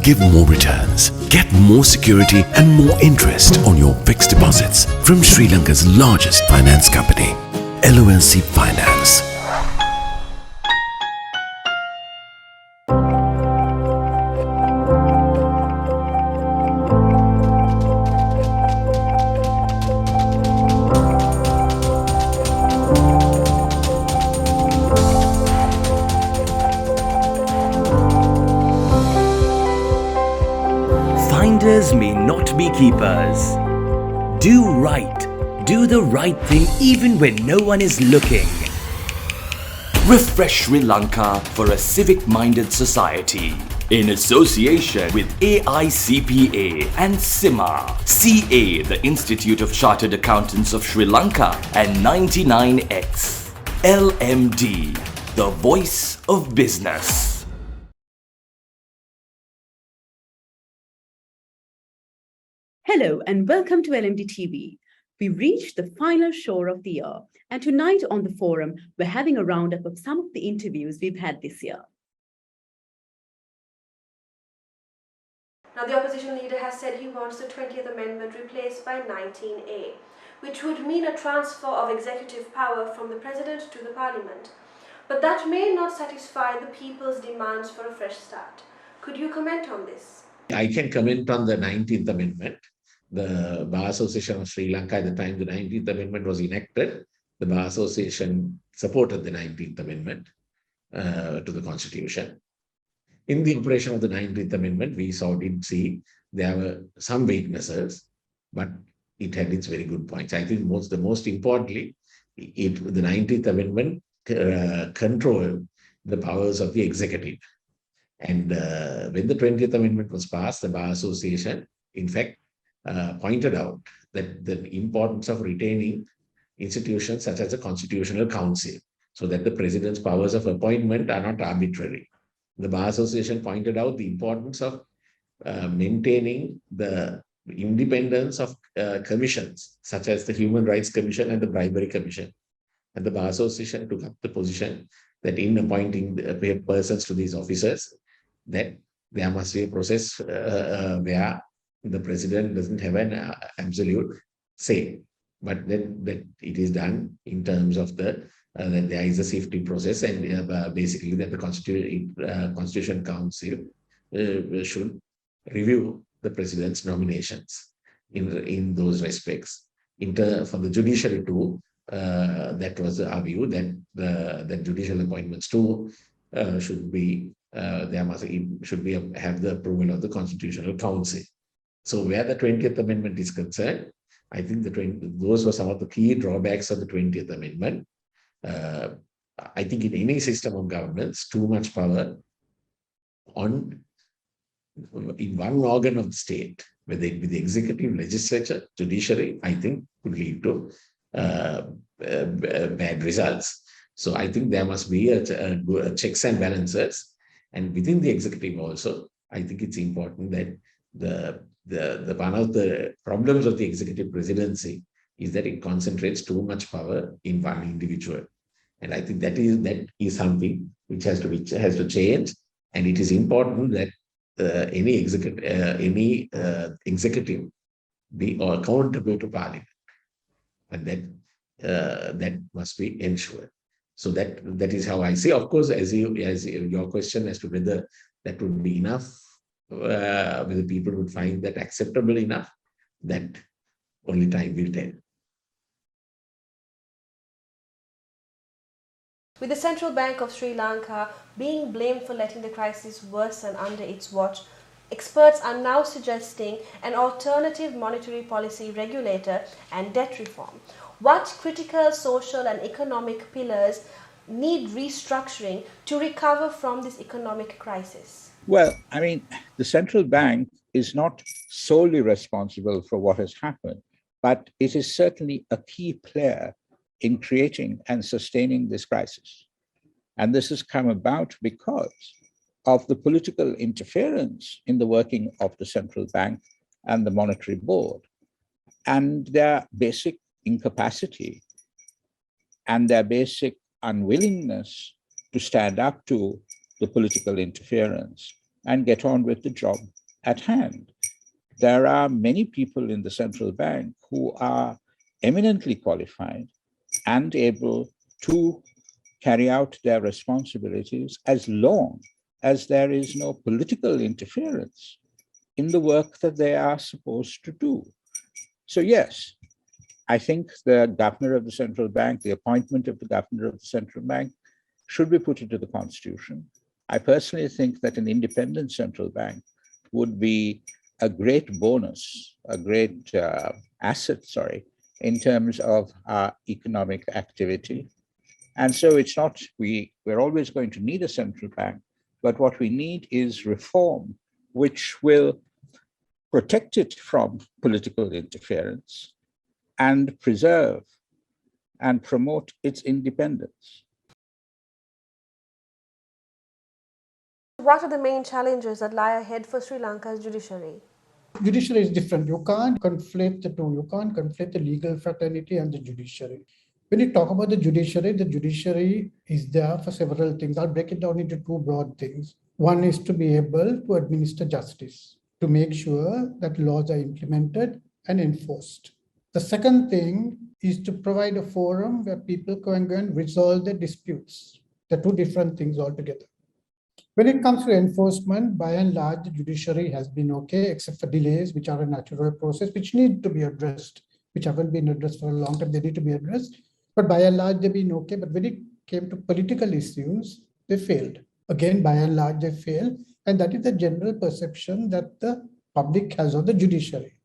give more returns. Get more security and more interest on your fixed deposits from Sri Lanka's largest finance company, LOLC Finance. Finders may not be keepers. Do right. Do the right thing even when no one is looking. Refresh Sri Lanka for a civic-minded society. In association with AICPA and CIMA, CA, the Institute of Chartered Accountants of Sri Lanka, and 99X. LMD, the voice of business. Hello and welcome to LMDtv. We've reached the final show of the year, and tonight on the forum, we're having a roundup of some of the interviews we've had this year. Now, the opposition leader has said he wants the 20th Amendment replaced by 19A, which would mean a transfer of executive power from the President to the Parliament. But that may not satisfy the people's demands for a fresh start. Could you comment on this? I can comment on the 19th Amendment. The Bar Association of Sri Lanka, at the time the 19th Amendment was enacted, the Bar Association supported the 19th Amendment to the Constitution. In the operation of the 19th Amendment, we did see there were some weaknesses, but it had its very good points. I think the most importantly, the 19th Amendment controlled the powers of the executive. And when the 20th Amendment was passed, the Bar Association, in fact, pointed out that the importance of retaining institutions such as a constitutional council, so that the president's powers of appointment are not arbitrary. The Bar Association pointed out the importance of maintaining the independence of commissions, such as the Human Rights Commission and the Bribery Commission. And the Bar Association took up the position that in appointing the persons to these offices, that there must be a process where the president doesn't have an absolute say, but then that it is done in terms of that there is a safety process, and basically that the Constitution Council should review the president's nominations in those respects. For the judiciary too, that was our view that that judicial appointments too should be have the approval of the Constitutional Council. So where the 20th Amendment is concerned, I think those were some of the key drawbacks of the 20th Amendment. I think in any system of governance, too much power in one organ of the state, whether it be the executive, legislature, judiciary, I think could lead to bad results. So I think there must be a checks and balances. And within the executive also, I think it's important that one of the problems of the executive presidency is that it concentrates too much power in one individual. And I think that is something which has to change. And it is important that any executive be accountable to Parliament, and that must be ensured. So that is how I see. Of course, as your question as to whether that would be enough, whether people would find that acceptable enough, that only time will tell. With the Central Bank of Sri Lanka being blamed for letting the crisis worsen under its watch, experts are now suggesting an alternative monetary policy regulator and debt reform. What critical social and economic pillars need restructuring to recover from this economic crisis? Well, I mean, the central bank is not solely responsible for what has happened, but it is certainly a key player in creating and sustaining this crisis. And this has come about because of the political interference in the working of the central bank and the monetary board, and their basic incapacity and their basic unwillingness to stand up to the political interference and get on with the job at hand. There are many people in the central bank who are eminently qualified and able to carry out their responsibilities as long as there is no political interference in the work that they are supposed to do. So yes, I think the governor of the central bank, the appointment of the governor of the central bank should be put into the constitution. I personally think that an independent central bank would be a great bonus, a great asset, in terms of our economic activity. And so it's not, we're always going to need a central bank, but what we need is reform, which will protect it from political interference and preserve and promote its independence. What are the main challenges that lie ahead for Sri Lanka's judiciary? Judiciary is different. You can't conflate the two. You can't conflate the legal fraternity and the judiciary. When you talk about the judiciary is there for several things. I'll break it down into two broad things. One is to be able to administer justice, to make sure that laws are implemented and enforced. The second thing is to provide a forum where people can go and resolve their disputes. They're two different things altogether. When it comes to enforcement, by and large, the judiciary has been okay, except for delays, which are a natural process, which need to be addressed, which haven't been addressed for a long time. They need to be addressed. But by and large, they've been okay. But when it came to political issues, they failed. Again, by and large, they failed. And that is the general perception that the public has of the judiciary.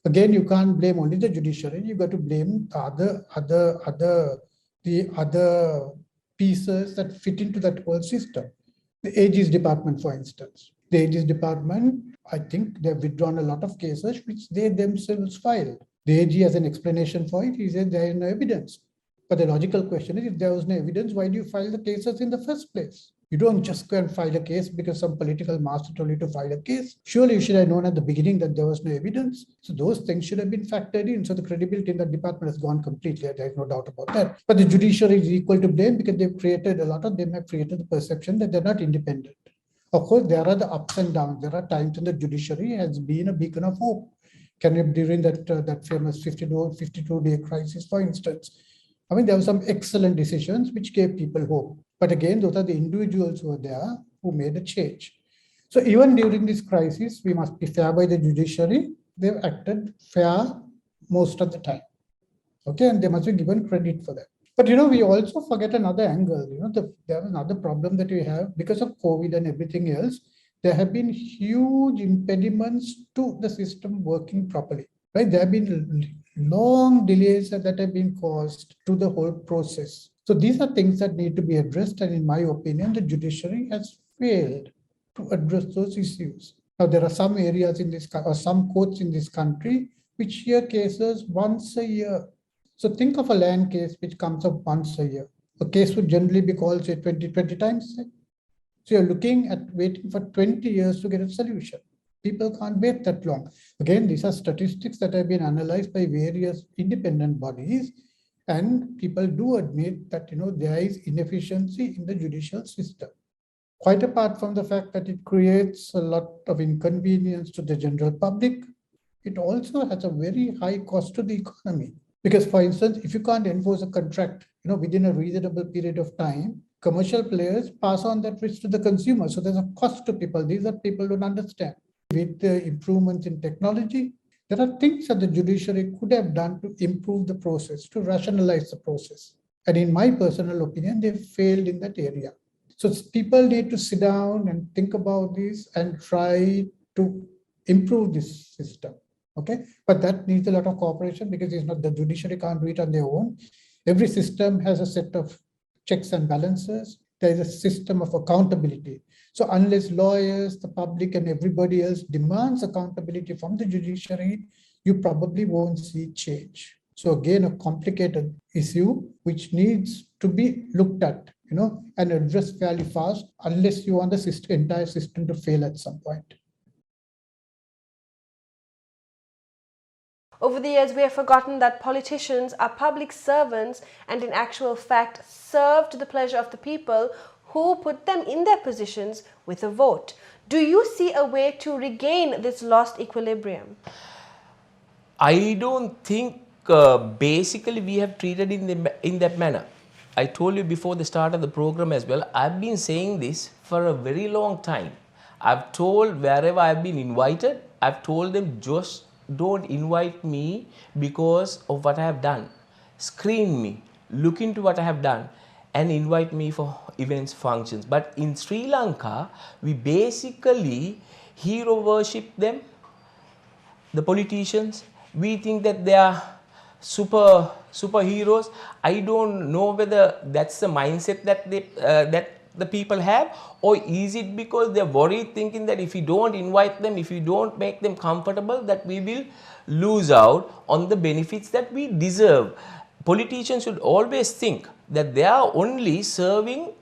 Again, you can't blame only the judiciary. You've got to blame the other pieces that fit into that whole system. The Aegis department, for instance. The Aegis department, I think they've withdrawn a lot of cases which they themselves filed. The AG has an explanation for it. He said there is no evidence. But the logical question is, if there was no evidence, why do you file the cases in the first place? You don't just go and file a case because some political master told you to file a case. Surely you should have known at the beginning that there was no evidence. So those things should have been factored in. So the credibility in the department has gone completely. There's no doubt about that. But the judiciary is equal to blame because a lot of them have created the perception that they're not independent. Of course, there are the ups and downs. There are times when the judiciary has been a beacon of hope. During that famous 52-day crisis, for instance. I mean, there were some excellent decisions which gave people hope. But again, those are the individuals who were there who made a change. So even during this crisis, we must be fair by the judiciary. They've acted fair most of the time. Okay, and they must be given credit for that. But, we also forget another angle. There is another problem that we have because of COVID and everything else. There have been huge impediments to the system working properly. Right? There have been long delays that have been caused to the whole process. So these are things that need to be addressed. And in my opinion, the judiciary has failed to address those issues. Now, there are some areas or some courts in this country which hear cases once a year. So think of a land case which comes up once a year. A case would generally be called, say, 20 times. So you're looking at waiting for 20 years to get a solution. People can't wait that long. Again, these are statistics that have been analyzed by various independent bodies. And people do admit that, there is inefficiency in the judicial system. Quite apart from the fact that it creates a lot of inconvenience to the general public, it also has a very high cost to the economy. Because, for instance, if you can't enforce a contract, within a reasonable period of time, commercial players pass on that risk to the consumer. So there's a cost to people. These are people don't understand. With the improvements in technology, there are things that the judiciary could have done to improve the process, to rationalize the process. And in my personal opinion, they failed in that area. So people need to sit down and think about this and try to improve this system. Okay, but that needs a lot of cooperation because it's not the judiciary can't do it on their own. Every system has a set of checks and balances. There is a system of accountability. So unless lawyers, the public, and everybody else demands accountability from the judiciary, you probably won't see change. So again, a complicated issue which needs to be looked at, and addressed fairly fast, unless you want the entire system to fail at some point. Over the years, we have forgotten that politicians are public servants and in actual fact serve to the pleasure of the people who put them in their positions with a vote. Do you see a way to regain this lost equilibrium? I don't think basically we have treated in that manner. I told you before the start of the program as well, I've been saying this for a very long time. I've told wherever I've been invited, I've told them just don't invite me because of what I have done. Screen me, look into what I have done and invite me for events, functions. But in Sri Lanka, we basically hero worship them, the politicians. We think that they are superheroes. I don't know whether that's the mindset that that the people have, or is it because they're worried, thinking that if we don't invite them, if we don't make them comfortable, that we will lose out on the benefits that we deserve. Politicians should always think that they are only serving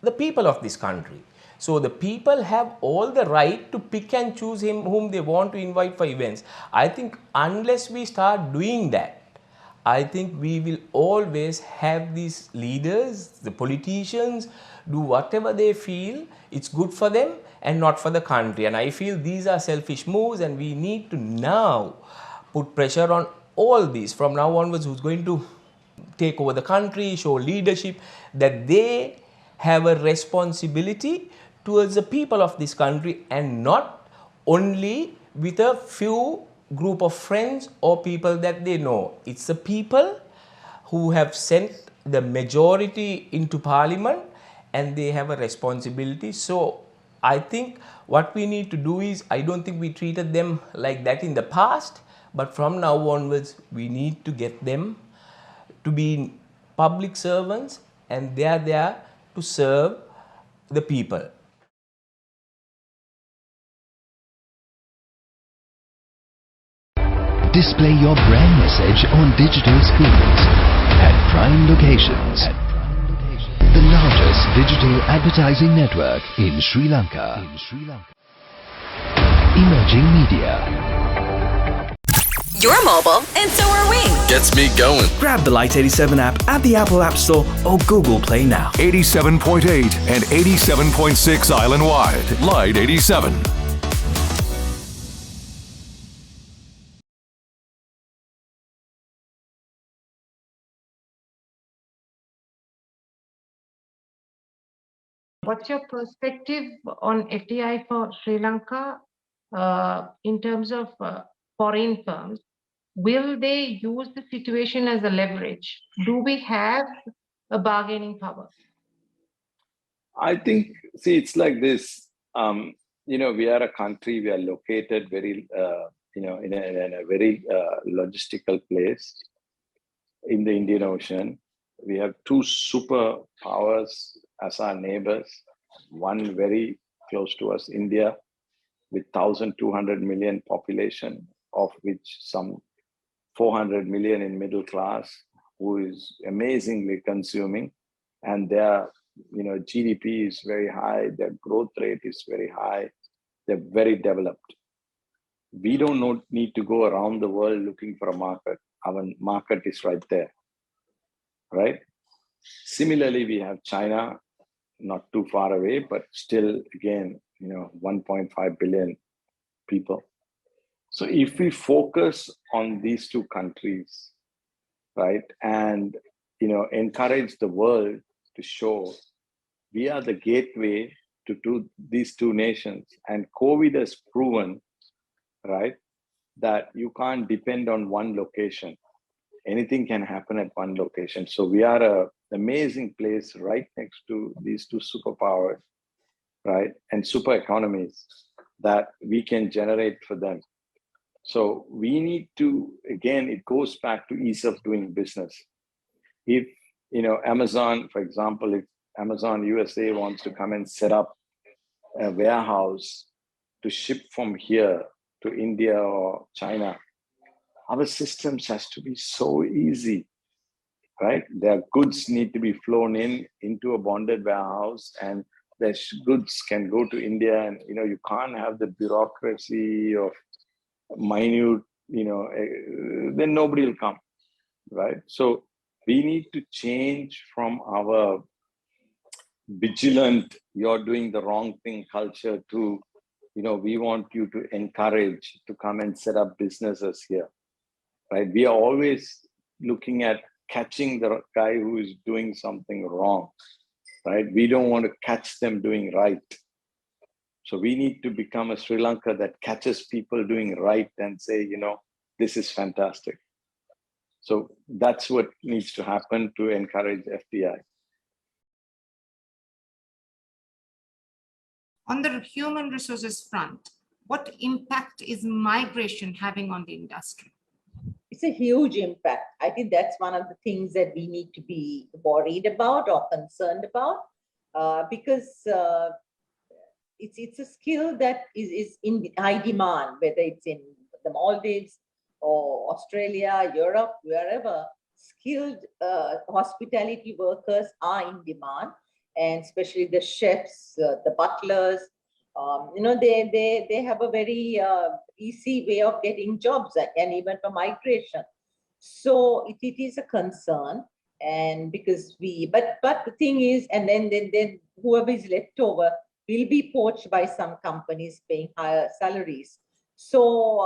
the people of this country. So the people have all the right to pick and choose whom they want to invite for events. I think unless we start doing that, I think we will always have these leaders, the politicians, do whatever they feel it's good for them and not for the country. And I feel these are selfish moves, and we need to now put pressure on all these from now onwards, who's going to take over the country, show leadership, that they have a responsibility towards the people of this country, and not only with a few group of friends or people that they know. It's the people who have sent the majority into parliament, and they have a responsibility. So I think what we need to do is, I don't think we treated them like that in the past, but from now onwards, we need to get them to be public servants, and they are there to serve the people. Display your brand message on digital screens at prime locations. The largest digital advertising network in Sri Lanka. Emerging media. You're mobile, and so are we. Gets me going. Grab the Lite 87 app at the Apple App Store or Google Play now. 87.8 and 87.6 island-wide. Lite 87. What's your perspective on FDI for Sri Lanka in terms of foreign firms? Will they use the situation as a leverage? Do we have a bargaining power? I think, see, it's like this. We are a country, we are located very, in a very logistical place in the Indian Ocean. We have two superpowers as our neighbors, one very close to us, India, with 1,200 million population, of which some 400 million in middle class, who is amazingly consuming, and their GDP is very high, their growth rate is very high, they're very developed. We don't need to go around the world looking for a market. Our market is right there, right? Similarly, we have China, not too far away, but still, again, 1.5 billion people. So if we focus on these two countries, right, and encourage the world to show we are the gateway to these two nations, and COVID has proven, right, that you can't depend on one location. Anything can happen at one location. So we are an amazing place right next to these two superpowers, right, and super economies that we can generate for them. So we need to, again, it goes back to ease of doing business. If, Amazon, for example, if Amazon USA wants to come and set up a warehouse to ship from here to India or China, our systems has to be so easy, right? Their goods need to be flown into a bonded warehouse, and their goods can go to India, and you can't have the bureaucracy of minute, then nobody will come, right? So we need to change from our vigilant, you're doing the wrong thing culture to we want you to encourage to come and set up businesses here, right? We are always looking at catching the guy who is doing something wrong, right? We don't want to catch them doing right. So we need to become a Sri Lanka that catches people doing right and say, this is fantastic. So that's what needs to happen to encourage FDI. On the human resources front, what impact is migration having on the industry? It's a huge impact. I think that's one of the things that we need to be worried about or concerned about, because it's a skill that is in high demand, whether it's in the Maldives or Australia, Europe, wherever. Skilled hospitality workers are in demand, and especially the chefs, the butlers. They have a very easy way of getting jobs, and even for migration. So it is a concern, and because but the thing is, and then whoever is left over will be poached by some companies paying higher salaries. So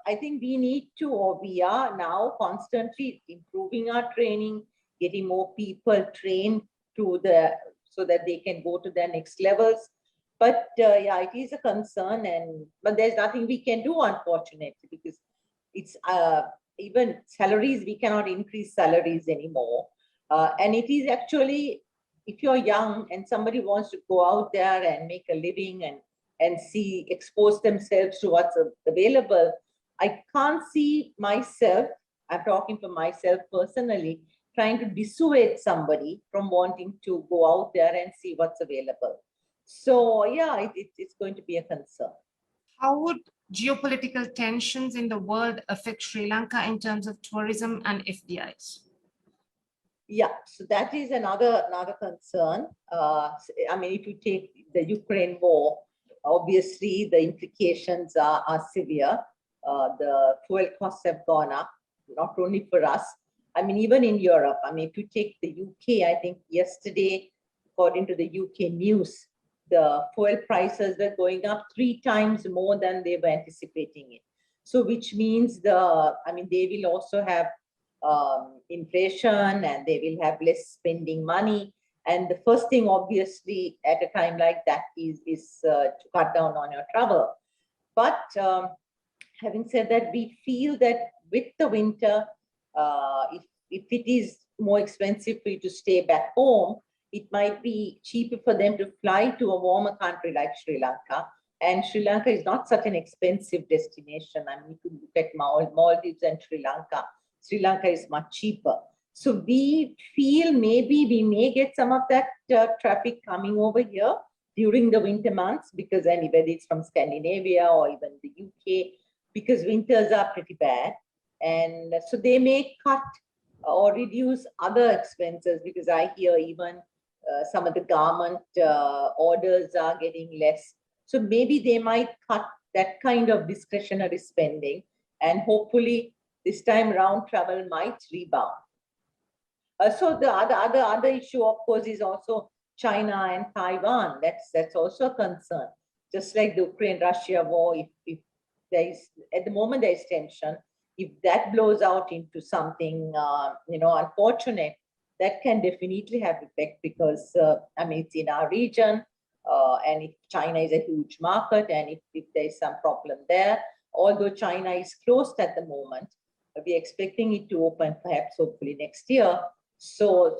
I think we need to, or we are now constantly improving our training, getting more people trained so that they can go to their next levels. But yeah, it is a concern, but there's nothing we can do, unfortunately, because it's even salaries, we cannot increase salaries anymore. And it is actually, if you're young and somebody wants to go out there and make a living and expose themselves to what's available, I can't see myself, I'm talking for myself personally, trying to dissuade somebody from wanting to go out there and see what's available. So yeah, it's going to be a concern. How would geopolitical tensions in the world affect Sri Lanka in terms of tourism and FDIs? Yeah, so that is another concern. I mean, if you take the Ukraine war, obviously the implications are severe. The fuel costs have gone up, not only for us. I mean, even in Europe. I mean, if you take the UK, I think yesterday, according to the UK news, the fuel prices were going up 3 times more than they were anticipating it. So which means they will also have inflation, and they will have less spending money. And the first thing, obviously, at a time like that is to cut down on your travel. But having said that, we feel that with the winter, if it is more expensive for you to stay back home, it might be cheaper for them to fly to a warmer country like Sri Lanka. And Sri Lanka is not such an expensive destination. I mean, if you look at Maldives and Sri Lanka is much cheaper. So we feel maybe we may get some of that traffic coming over here during the winter months, because whether it's from Scandinavia or even the UK, because winters are pretty bad. And so they may cut or reduce other expenses, because I hear even some of the garment orders are getting less. So maybe they might cut that kind of discretionary spending, and hopefully this time around travel might rebound. So the other issue, of course, is also China and Taiwan. That's also a concern. Just like the Ukraine-Russia war, if there is, at the moment there is tension, if that blows out into something unfortunate, that can definitely have effect, because it's in our region, and if China is a huge market, and if there is some problem there, although China is closed at the moment, we're expecting it to open perhaps hopefully next year. So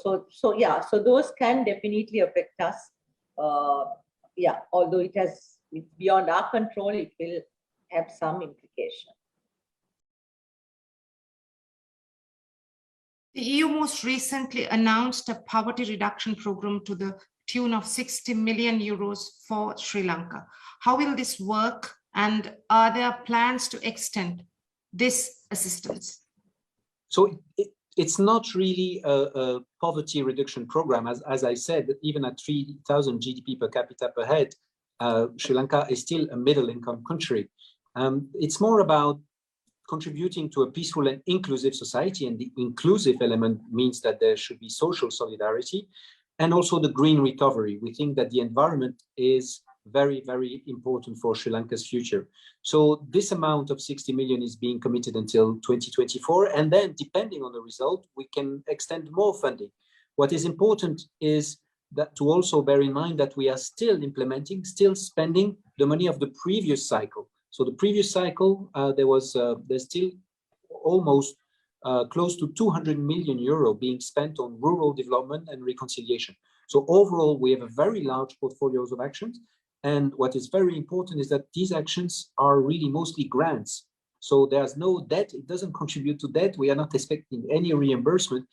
those can definitely affect us. Although it's beyond our control, it will have some implication. The EU most recently announced a poverty reduction program to the tune of 60 million euros for Sri Lanka. How will this work, and are there plans to extend this assistance? So it's not really a poverty reduction program. As I said, even at 3,000 GDP per capita per head, Sri Lanka is still a middle income country. It's more about contributing to a peaceful and inclusive society, and the inclusive element means that there should be social solidarity and also the green recovery. We think that the environment is very, very important for Sri Lanka's future. So this amount of 60 million is being committed until 2024. And then depending on the result, we can extend more funding. What is important is that to also bear in mind that we are still implementing, still spending the money of the previous cycle. So the previous cycle, there's still almost close to 200 million euro being spent on rural development and reconciliation. So overall, we have a very large portfolios of actions. And what is very important is that these actions are really mostly grants. So there's no debt, it doesn't contribute to debt. We are not expecting any reimbursement.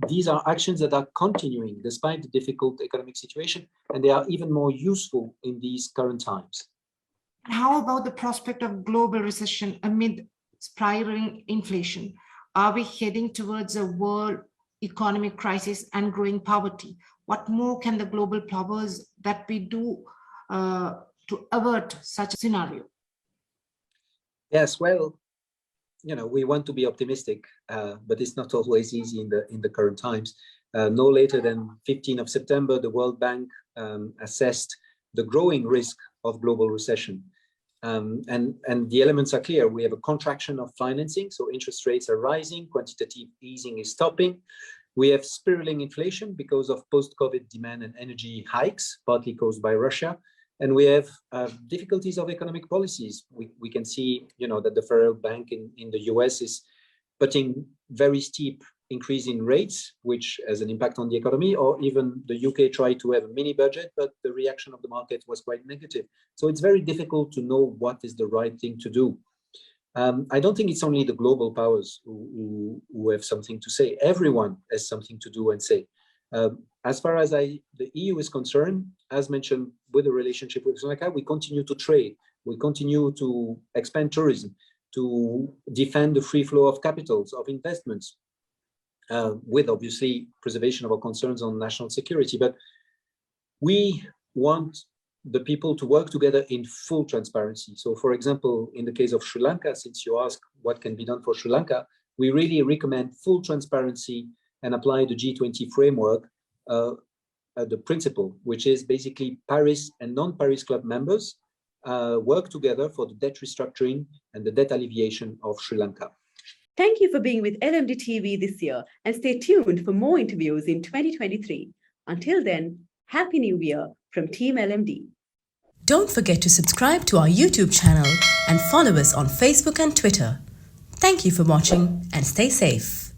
These are actions that are continuing despite the difficult economic situation, and they are even more useful in these current times. How about the prospect of global recession amid spiraling inflation? Are we heading towards a world economic crisis and growing poverty? What more can the global powers that we do to avert such a scenario? Yes, well, we want to be optimistic, but it's not always easy in the current times. No later than 15th of September, the World Bank assessed the growing risk of global recession. And the elements are clear. We have a contraction of financing, so interest rates are rising, quantitative easing is stopping. We have spiraling inflation because of post-COVID demand and energy hikes, partly caused by Russia. And we have difficulties of economic policies. We can see, that the Federal Bank in the US is putting very steep increase in rates, which has an impact on the economy, or even the UK tried to have a mini budget, but the reaction of the market was quite negative. So it's very difficult to know what is the right thing to do. I don't think it's only the global powers who have something to say. Everyone has something to do and say. As far as the EU is concerned, as mentioned with the relationship with Sri Lanka, we continue to trade, we continue to expand tourism, to defend the free flow of capitals, of investments, with obviously preservation of our concerns on national security. But we want the people to work together in full transparency. So for example, in the case of Sri Lanka, since you asked what can be done for Sri Lanka, we really recommend full transparency and apply the G20 framework, the principle, which is basically Paris and non-Paris club members work together for the debt restructuring and the debt alleviation of Sri Lanka. Thank you for being with LMDtv this year, and stay tuned for more interviews in 2023. Until then, Happy New Year from Team LMD. Don't forget to subscribe to our YouTube channel and follow us on Facebook and Twitter. Thank you for watching and stay safe.